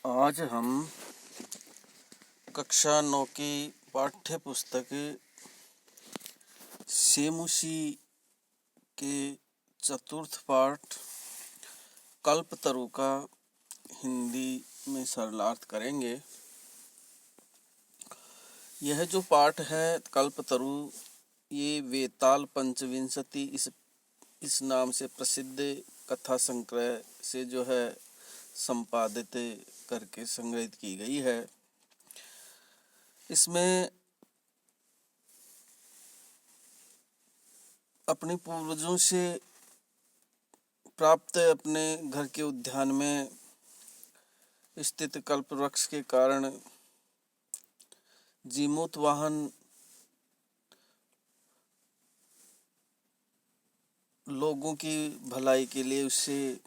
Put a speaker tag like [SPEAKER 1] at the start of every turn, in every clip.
[SPEAKER 1] आज हम कक्षा 9 की पाठ्य पुस्तक सेमुसी के चतुर्थ पाठ कल्पतरु का हिंदी में सरलार्थ करेंगे। यह जो पाठ है कल्पतरु, ये वेताल पंचविंशति इस नाम से प्रसिद्ध कथा संग्रह से जो है संपादित करके संग्रहित की गई है। इसमें अपने पूर्वजों से प्राप्त अपने घर के उद्यान में स्थित कल्प वृक्ष के कारण जीमूत वाहन लोगों की भलाई के लिए, उससे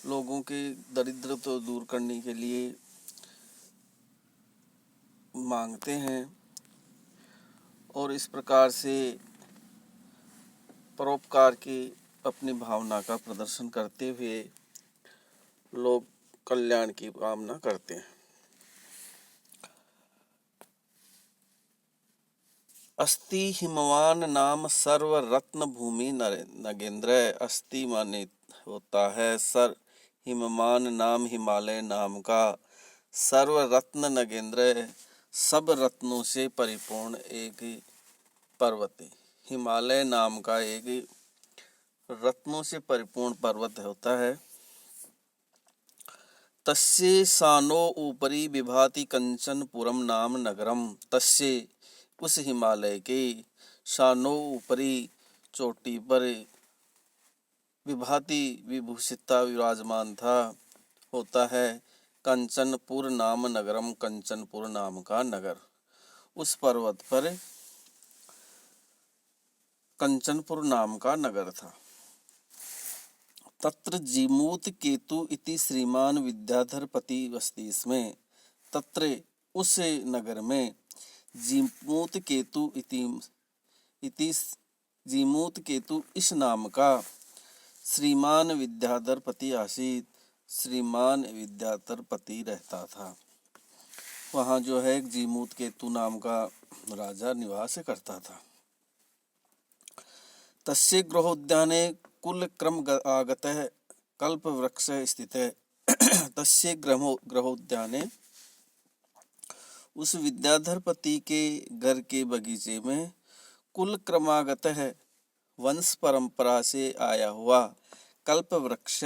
[SPEAKER 1] लोगों के दरिद्र तो दूर करने के लिए मांगते हैं और इस प्रकार से परोपकार की अपनी भावना का प्रदर्शन करते हुए लोग कल्याण की कामना करते हैं। अस्ति हिमवान नाम सर्व रत्न भूमि नगेंद्र। अस्ति माने होता है सर, हिमवान नाम हिमालय नाम का, सर्व रत्न नगेंद्र सब रत्नों से परिपूर्ण एक पर्वत। हिमालय नाम का एक रत्नों से परिपूर्ण पर्वत होता है। तस्य सानो ऊपरी विभाति कंचन पुरम नाम नगरम। तस्य उस हिमालय के शानो ऊपरी चोटी पर विभाति विभूषिता विराजमान था होता है कंचनपुर नाम नगरम, कंचनपुर नाम का नगर। उस पर्वत पर कंचनपुर नाम का नगर था। तत्र जीमूत केतु इति श्रीमान विद्याधरपति वसति। इसमें तत्र उस नगर में जीमूत केतु इति जीमूत केतु इस नाम का श्रीमान विद्याधरपति आसीत। श्रीमान विद्याधरपति रहता था। वहाँ जो है एक जीमूत केतु नाम का राजा निवास करता था। तस्य गृहोद्याने कुल क्रम आगतः कल्प वृक्ष स्थित है। तस्य गृहोद्याने उस विद्याधरपति के घर के बगीचे में कुल क्रमागत है वंश परंपरा से आया हुआ कल्प वृक्ष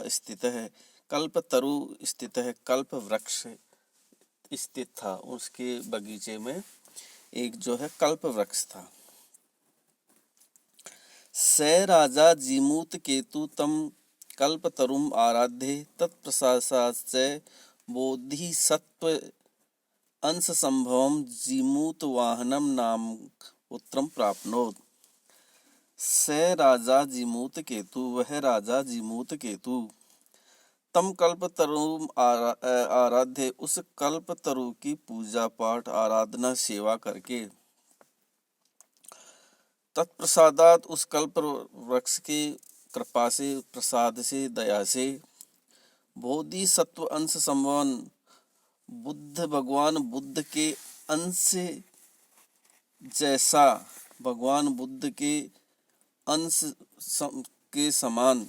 [SPEAKER 1] स्थित है, कल्पतरु स्थित है, कल्प वृक्ष स्थित था। उसके बगीचे में एक जो है कल्प वृक्ष था। स राजा जीमूत केतु तम कल्पतरुम आराध्य तत्प्रसादाच्च बोधिसत्व अंश संभवम जीमूत वाहनम नाम पुत्रम प्राप्नोत। स राजा जीमूत केतु, वह राजा जीमूत केतु, तम कल्पतरुम आराध्य, उस कल्पतरु की पूजा पाठ आराधना सेवा करके, तत्प्रसादात उस कल्प वृक्ष की कृपा से, प्रसाद से, दया से, बोधिसत्व अंश संभवन, बुद्ध भगवान बुद्ध के अंश जैसा, भगवान बुद्ध के अंश के समान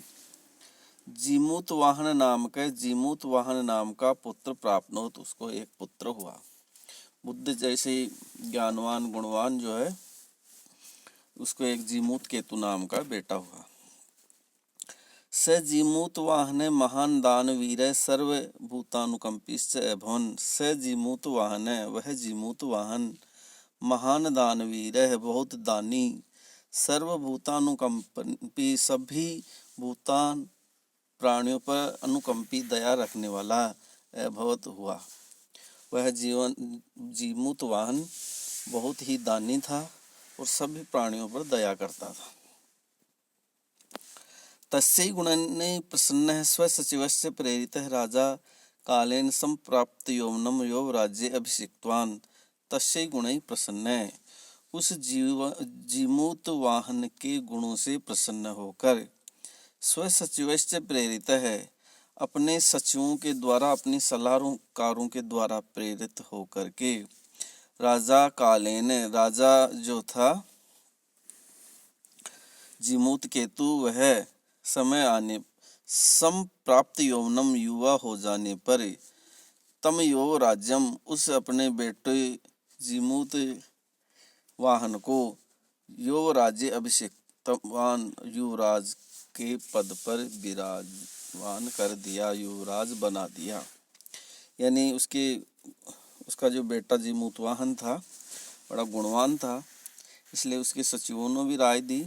[SPEAKER 1] जीमूत वाहन नाम के, जीमूत वाहन नाम का पुत्र प्राप्त हो, तो उसको एक पुत्र हुआ। बुद्ध जैसे ज्ञानवान गुणवान जो है उसको एक जीमूत केतु नाम का बेटा हुआ। स जीमूत वाहन महान दानवीर सर्व भूतानुकंपिश्च अभवन। स जीमूत वाहन, वह जीमूत वाहन महान दानवीर है, बहुत दानी, सर्वभूतानुकंपी, सभी भूतान प्राणियों पर अनुकंपी दया रखने वाला अभवत हुआ। वह जीमूत वाहन बहुत ही दानी था और सभी प्राणियों पर दया करता था। तस्यै गुणेन प्रसन्नः स्वसचिवस्य प्रेरितः राजा कालेन संप्राप्त यौवनं यो राज्ये अभिषिक्तवान्। तस्यै गुणैः प्रसन्न, उस जीमूत वाहन के गुणों से प्रसन्न होकर, स्वसचिवस्य प्रेरित है, अपने सचिवों के द्वारा, अपने सलाहकारों के द्वारा प्रेरित होकर के राजा कालेन, राजा जो था जीमूत केतु, वह समय आने संप्राप्त यौवनम, युवा हो जाने पर तम यो राज्यम, उस अपने बेटे जीमूत वाहन को यो राज्य अभिषेक्तवान, युवराज के पद पर विराजमान कर दिया, युवराज बना दिया। यानी उसका जो बेटा जीमूतवाहन था बड़ा गुणवान था, इसलिए उसके सचिवों ने भी राय दी,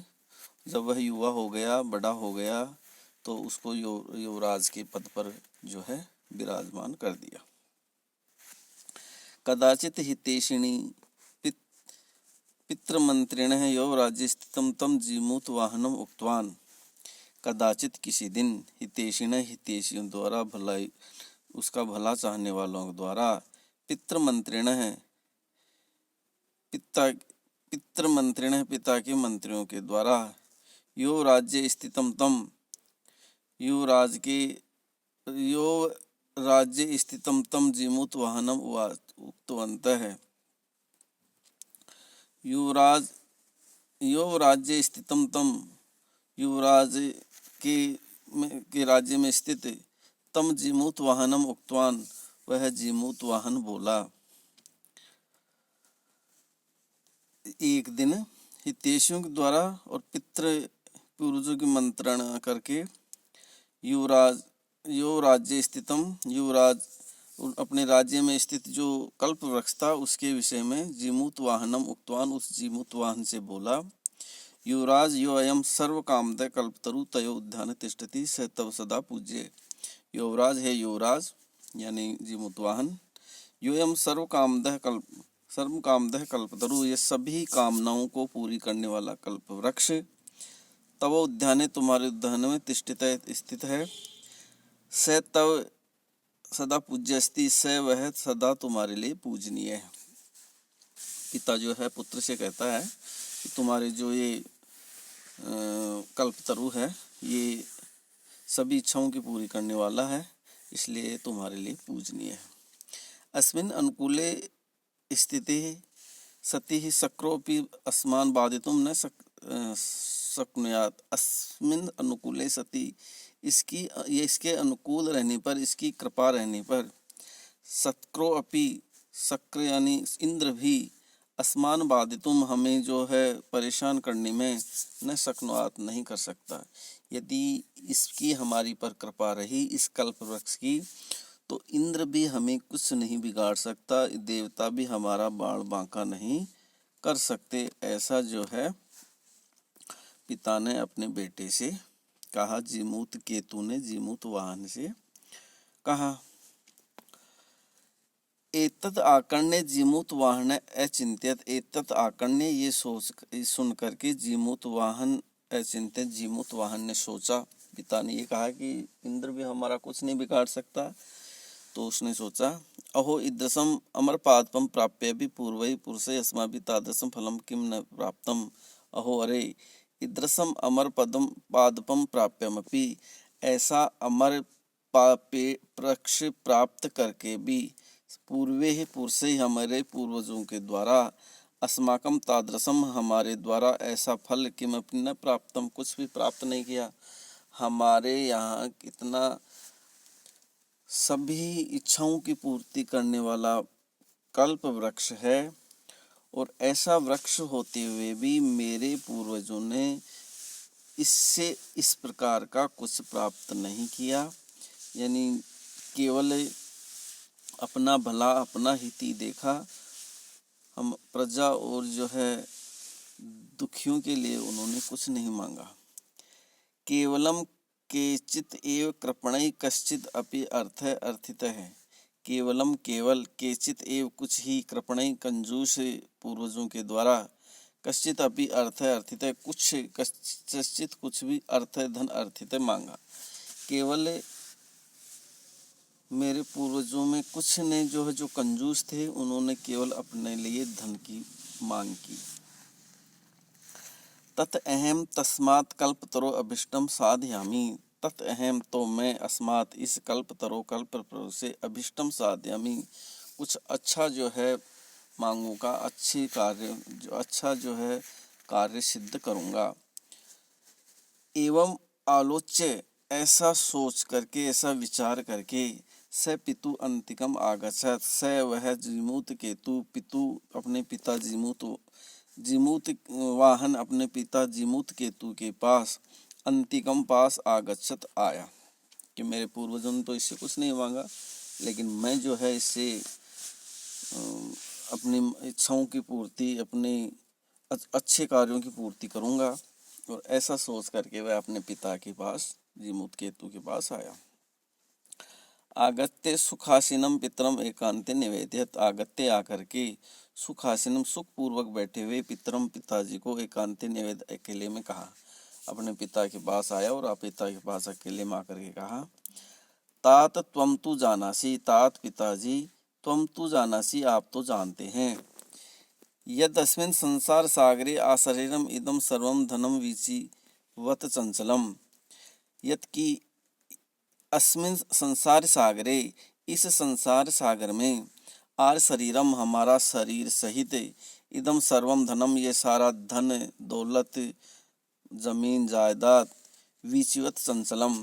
[SPEAKER 1] जब वह युवा हो गया, बड़ा हो गया, तो उसको युवराज के पद पर जो है विराजमान कर दिया। कदाचित हितेशिणी पितृमंत्रिणः युवराज्य स्थितम तम जीमूत वाहनम उक्तवान। कदाचित किसी दिन हितेशिण, हितेशियों द्वारा, भलाई उसका भला चाहने वालों द्वारा, पितृमंत्रिणः पिता के मंत्रियों के द्वारा, युवराज्य स्थितम तम, युवराज्य स्थितम तम जीमूत वाहनम उक्तवन्तः। युवराज्य स्थितम तम, युवराज के राज्य में स्थित, तम जीमूत वाहनम उक्तवान, वह जीमूत वाहन बोला। एक दिन हितेशियों के द्वारा और पूर्वजों की मंत्रणा करके युवराज्य स्थितम, युवराज अपने राज्य में स्थित जो कल्प वृक्ष था उसके विषय में जीमूत वाहनम उक्तवान, उस जीमूत वाहन से बोला। युवराज यो अयम सर्व कामदः कल्पतरु तयो उद्याने तिष्ठति स तव सदा पूज्य। युवराज है, युवराज यानी जीमूत वाहन, यो अयम सर्व कामदः कल्पतरु, ये सभी कामनाओं को पूरी करने वाला कल्प वृक्ष, तव उद्याने, तुम्हारे उद्यान में, स्थित है, स तव सदा पूज्य अस्ति, स वह सदा तुम्हारे लिए पूजनीय है। पिता जो है पुत्र से कहता है कि तुम्हारे जो ये कल्पतरु है, ये सभी इच्छाओं की पूरी करने वाला है, इसलिए तुम्हारे लिए पूजनीय है। अस्मिन् अनुकूले स्थिति सति ही शक्रोपि अस्मान बाधितुं न शक्नुयात्। अस्मिन् अनुकूले सति, इसके अनुकूल रहने पर, इसकी कृपा रहने पर, शक्रो अपि, शक्र यानी इंद्र भी, अस्मान बाधितुम, हमें जो है परेशान करने में, न शक्नुयात् नहीं कर सकता। यदि इसकी हमारी पर कृपा रही, इस कल्प वृक्ष की, तो इंद्र भी हमें कुछ नहीं बिगाड़ सकता, देवता भी हमारा बाण बांका नहीं कर सकते। ऐसा जो है पिता ने अपने बेटे से कहा, जीमूत केतु ने जीमूत वाहन से कहा। एतत् आकर्ण्य जीमूत वाहन अचिंत्यत, एतत् आकर्ण्य, ये सुन करके जीमूत वाहन अचिंत्यत, जीमूत वाहन ने सोचा। पिता ने ये कहा कि इंद्र भी हमारा कुछ नहीं बिगाड़ सकता, तो उसने सोचा, अहो ईदृशम अमर पादपम प्राप्य भी पूर्वै पुरुषै अस्माभिः तादृशम फलम किम न प्राप्तम। अहो अरे, ईदृशम अमर पादपम प्राप्यमपि, ऐसा अमर वृक्ष प्राप्त करके भी, पूर्वे ही पुरुषै, हमारे पूर्वजों के द्वारा, अस्माकम तादृशम, हमारे द्वारा, ऐसा फल किमपि न प्राप्तम, कुछ भी प्राप्त नहीं किया। हमारे यहाँ कितना सभी इच्छाओं की पूर्ति करने वाला कल्प वृक्ष है, और ऐसा वृक्ष होते हुए भी मेरे पूर्वजों ने इससे इस प्रकार का कुछ प्राप्त नहीं किया। यानी केवल अपना भला, अपना हित ही देखा, हम प्रजा और जो है दुखियों के लिए उन्होंने कुछ नहीं मांगा। केवलम केचित एव कृपणै कश्चित अपि अर्थ अर्थित है। केवलम केवल, केचित एव कुछ ही, कृपणै कंजूस पूर्वजों के द्वारा, कश्चित अपि अर्थ अर्थित है, कुछ कश्चित कुछ भी, अर्थ धन अर्थित मांगा। केवल मेरे पूर्वजों में कुछ ने जो है, जो कंजूस थे, उन्होंने केवल अपने लिए धन की मांग की। तत अहम तस्मात् कल्पतरो अभिष्टम साधयामि, तत् अहम तो मैं अस्मात् इस कल्पतरो कल्प से अभिष्टम साध्यामि कुछ अच्छा जो है मांगूंगा, अच्छी कार्य जो अच्छा जो है कार्य सिद्ध करूंगा। एवं आलोच्य ऐसा सोच करके ऐसा विचार करके स पितु अंतिकम आगच्छत स वह जीमूत केतु पितु अपने पिता जीमूत वाहन अपने पिता जीमूत केतु के पास अंतिकम पास आगच्छत आया कि मेरे पूर्वजों ने तो इससे कुछ नहीं मांगा, लेकिन मैं जो है इससे अपनी इच्छाओं की पूर्ति, अपने अच्छे कार्यों की पूर्ति करूंगा। और ऐसा सोच करके वह अपने पिता के पास जीमूत केतु के पास आया। आगत्य सुखासीनम पितरम एकांते निवेदित आगत्य आकर के सुखासीनम सुख पूर्वक बैठे हुए पितरम पिताजी को एकांते निवेद अकेले में कहा। अपने पिता के पास आया और पिता के पास अकेले में आकर के कहा, तात त्वम तु जानासी, तात पिताजी त्वम तु जानासी आप तो जानते हैं, यदस्मिन् संसार सागरे आशरीरम इदम सर्वम धनम वीचिवत चंचलम, यत की अस्मिन् संसार सागरे इस संसार सागर में आर शरीरम हमारा शरीर सहित इदम सर्वम धनम ये सारा धन दौलत जमीन जायदाद विचिवत चंचलम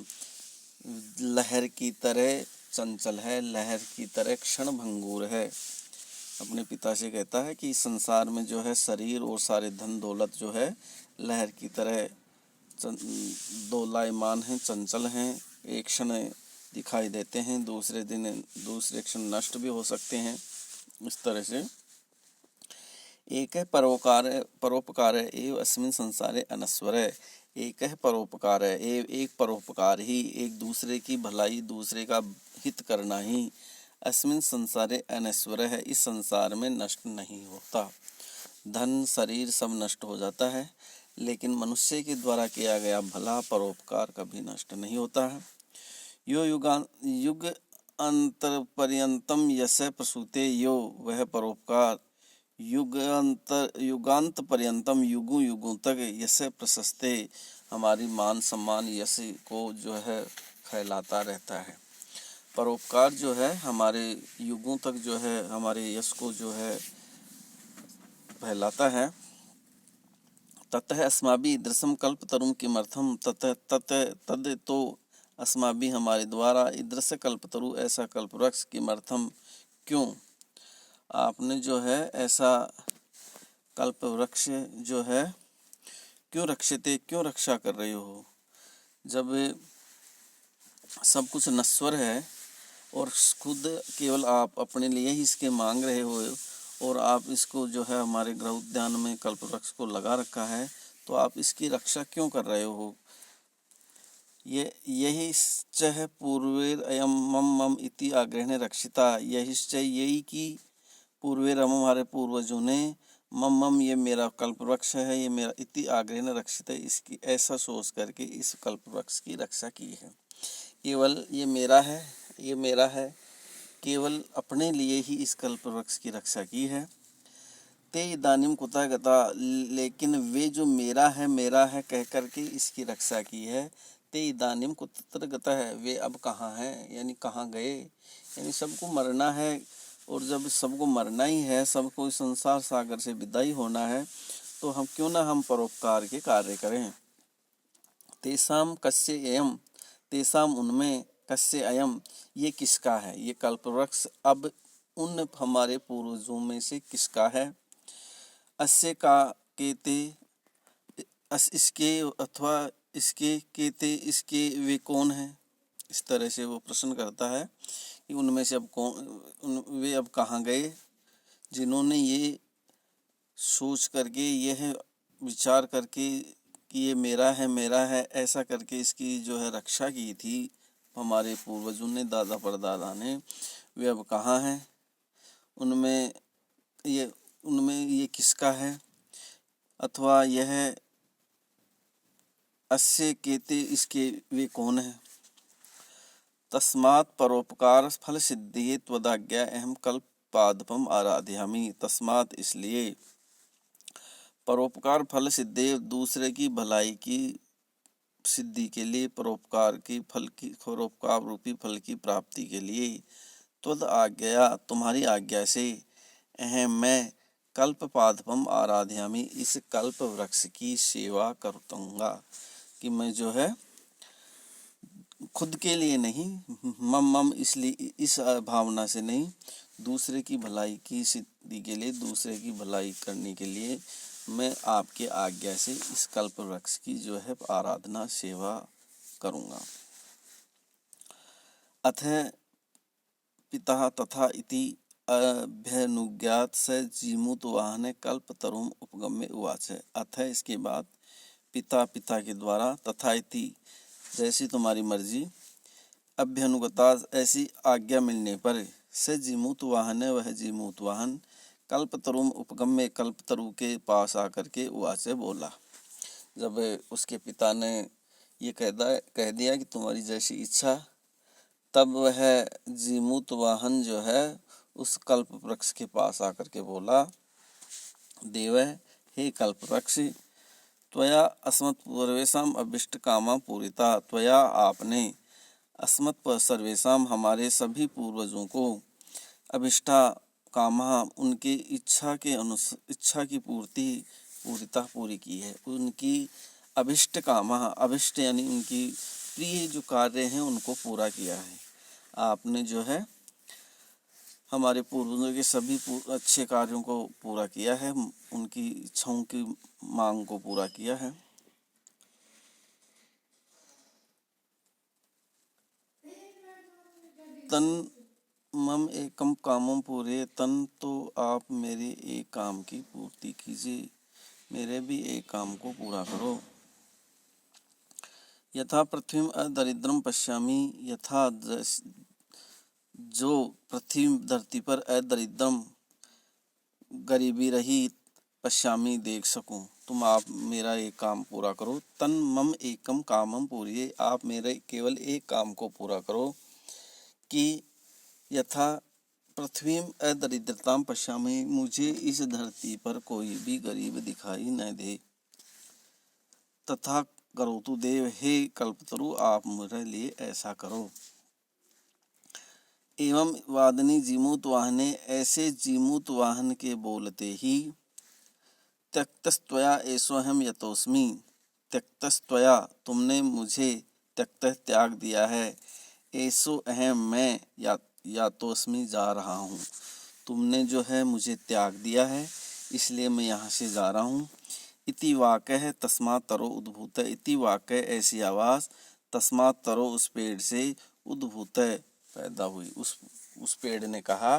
[SPEAKER 1] लहर की तरह चंचल है, लहर की तरह क्षण भंगुर है। अपने पिता से कहता है कि संसार में जो है शरीर और सारे धन दौलत जो है लहर की तरह दोलायमान हैं, चंचल हैं, एक क्षण दिखाई देते हैं, दूसरे क्षण नष्ट भी हो सकते हैं। इस तरह से एक है परोपकार एव अस्मिन् संसारे अनस्वर है, एक है परोपकार है एव एक परोपकार ही, एक दूसरे की भलाई दूसरे का हित करना ही अस्मिन् संसारे अनस्वर है, इस संसार में नष्ट नहीं होता। धन शरीर सब नष्ट हो जाता है, लेकिन मनुष्य के द्वारा किया गया भला परोपकार कभी नष्ट नहीं होता है। यो युग अंतर पर्यंतम यश प्रसूते यो वह परोपकार युगांत पर्यंतम युगों युगों तक यश प्रशस्ते हमारी मान सम्मान यश को जो है फैलाता रहता है। परोपकार जो है हमारे युगों तक जो है हमारे यश को जो है फैलाता है। ततः अस्माभि ईदृशम कल्पतरुम किमर्थम तद तो अस्माभि हमारे द्वारा ईदृश कल्पतरु ऐसा कल्पवृक्ष किमर्थम क्यों, आपने जो है ऐसा कल्पवृक्ष जो है क्यों रक्षिते क्यों रक्षा कर रहे हो, जब सब कुछ नश्वर है और खुद केवल आप अपने लिए ही इसके मांग रहे हो और आप इसको जो है हमारे गृह उद्यान में कल्पवृक्ष को लगा रखा है, तो आप इसकी रक्षा क्यों कर रहे हो। यही च पूर्वेर अयम मम मम इति आग्रहणे रक्षिता, यही कि पूर्वेर हमारे पूर्वजों ने मम मम ये मेरा कल्पवृक्ष है, ये मेरा इति आग्रहणे रक्षित है, इसकी ऐसा सोच करके इस कल्पवृक्ष की रक्षा की है। केवल ये मेरा है, केवल अपने लिए ही इस कल्पवृक्ष की रक्षा की है। ते इदानीम कुतः गता, लेकिन वे जो मेरा है कह करके इसकी रक्षा की है। ते इदानीम कुतः गता है, वे अब कहाँ हैं, यानी कहाँ गए, यानी सबको मरना है और जब सबको मरना ही है, सबको इस संसार सागर से विदाई होना है, तो हम क्यों ना हम परोपकार के कार्य करें। तेसाम कस्य एयम, तेसाम उनमें कस्य अयम ये किसका है, ये कल्पवृक्ष अब उन हमारे पूर्वजों में से किसका है। अस्य का केते इसके अथवा इसके केते इसके वे कौन हैं, इस तरह से वो प्रश्न करता है कि उनमें से अब वे अब कहाँ गए जिन्होंने ये सोच करके यह विचार करके कि ये मेरा है ऐसा करके इसकी जो है रक्षा की थी हमारे पूर्वजों ने, दादा परदादा ने, वे अब कहाँ हैं, उनमें ये किसका है, अथवा यह अस्य केते इसके वे कौन हैं। तस्मात् परोपकार फल सिद्धिये त्वदाज्ञा अहम कल्पादपम आराध्यामि, तस्मात् इसलिए परोपकार फल सिद्धि दूसरे की भलाई की सिद्धि के लिए, परोपकार रूपी फल की प्राप्ति के लिए, त्वद आज्ञया तुम्हारी आज्ञा से, अहम मैं कल्प पादपम आराध्यामि इस कल्प वृक्ष की सेवा करतूंगा, कि मैं जो है खुद के लिए नहीं, मम इसलिए इस भावना से नहीं, दूसरे की भलाई की सिद्धि के लिए, दूसरे की भलाई करने के लिए मैं आपके आज्ञा से इस कल्प वृक्ष की जो है आराधना सेवा करूंगा। अथ पिता तथा इति अभ्यनुज्ञात स जीमूत वाहने कल्पतरुम उपगम्य उवाच। अथ इसके बाद पिता के द्वारा तथा इति जैसी तुम्हारी मर्जी, अभ्यनुगता ऐसी आज्ञा मिलने पर, से जीमूत वाहन वह जीमूत वाहन, कल्पतरुम उपगम्य कल्पतरु के पास आकर के उवाच बोला। जब उसके पिता ने ये कह दिया कि तुम्हारी जैसी इच्छा, तब वह जीमूत वाहन जो है उस कल्प वृक्ष के पास आकर के बोला, देव हे कल्प वृक्ष, त्वया अस्मत् सर्वेषां अभिष्ट कामा पूरिता, त्वया आपने अस्मत् सर्वेषां हमारे सभी पूर्वजों को, अभिष्टा कामा उनके इच्छा की पूरी की है, उनकी अभिष्ट कामा, अभिष्ट यानी उनकी प्रिय जो कार्य हैं उनको पूरा किया है। आपने जो है हमारे पूर्वजों के सभी अच्छे कार्यों को पूरा किया है, उनकी इच्छाओं की मांग को पूरा किया है। तन मम एकम कामम पूरे, तन तो आप मेरे एक काम की पूर्ति कीजिए, मेरे भी एक काम को पूरा करो। यथा पृथ्वी अदरिद्रम पश्यामि, यथा जो पृथ्वी धरती पर अदरिद्रम गरीबी रही, पश्यामी देख सकूं, तुम आप मेरा एक काम पूरा करो। तन मम एकम कामम पूरिये, आप मेरे केवल एक काम को पूरा करो, कि यथा पृथ्वी अदरिद्रताम पश्यामि, मुझे इस धरती पर कोई भी गरीब दिखाई न दे। तथा करोतु देव, हे कल्पतरु आप मेरे लिए ऐसा करो। एवं वादनी जीमूत वाहने, ऐसे जीमूत वाहन के बोलते ही, त्यक्तस्त्वया एषोऽहं यतोऽस्मि, त्यक्तस्त्वया तुमने मुझे, त्यक्त त्याग दिया है, एषो अहम मैं यातोऽस्मि जा रहा हूँ, तुमने जो है मुझे त्याग दिया है इसलिए मैं यहाँ से जा रहा हूँ। इति वाक्य तस्मात् तरो उद्भूत, इति वाक्य ऐसी आवाज़, तस्मात् तरो उस पेड़ से, उद्भूत पैदा हुई, उस पेड़ ने कहा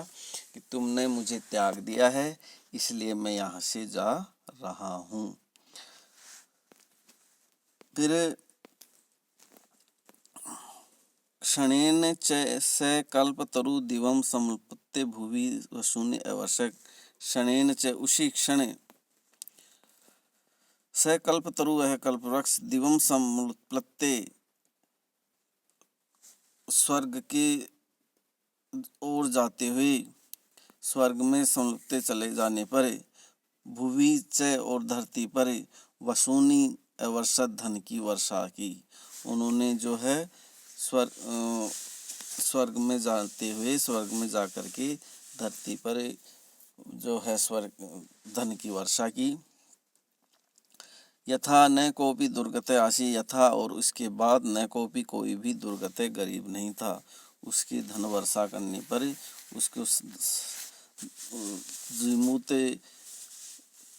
[SPEAKER 1] कि तुमने मुझे त्याग दिया है इसलिए मैं यहाँ से जा रहा हूँ। फिर क्षणेन च कल्पतरु दिवम समल्पत्य भुवि वसूनि आवश्यक, क्षणेन च उसी क्षण, स कल्पतरु वह कल्पवृक्ष, दिवम समल्पत्य स्वर्ग की ओर जाते हुए, स्वर्ग में समलुप्त चले जाने पर, भुवि च और धरती पर, वसूनी वर्षा धन की वर्षा की, उन्होंने जो है स्वर्ग में जाते हुए, स्वर्ग में जाकर के धरती पर जो है स्वर्ग धन की वर्षा की। यथा न कोपी दुर्गते आसी, यथा और उसके बाद न कोपी कोई भी दुर्गते गरीब नहीं था, उसकी धन वर्षा करने पर उसके जीमूत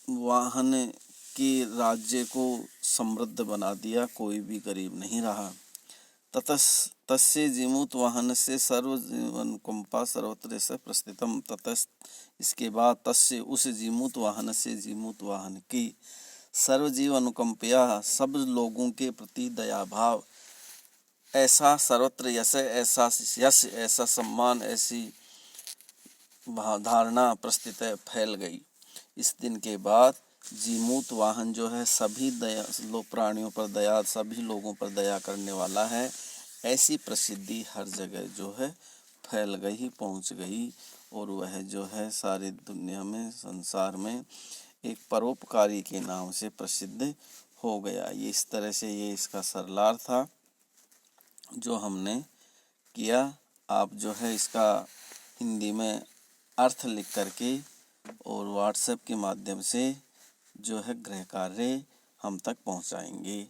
[SPEAKER 1] वाहन के राज्य को समृद्ध बना दिया, कोई भी गरीब नहीं रहा। तस्य जीमूत वाहन से सर्वजीवनुकंपा सर्वत्र से प्रस्थितम, ततः इसके बाद तस्य उस जीमूत वाहन से, जीमूत वाहन की, सर्वजीव अनुकंपया सब लोगों के प्रति दया भाव, ऐसा सर्वत्र यश, ऐसा यश, ऐसा सम्मान, ऐसी धारणा प्रस्थित फैल गई। इस दिन के बाद जीमूत वाहन जो है सभी प्राणियों पर दया, सभी लोगों पर दया करने वाला है, ऐसी प्रसिद्धि हर जगह जो है फैल गई, पहुंच गई, और वह जो है सारी दुनिया में, संसार में एक परोपकारी के नाम से प्रसिद्ध हो गया। ये इस तरह से ये इसका सरलार्थ था जो हमने किया। आप जो है इसका हिंदी में अर्थ लिख करके और व्हाट्सएप के माध्यम से जो है गृह कार्य हम तक पहुंचाएंगे।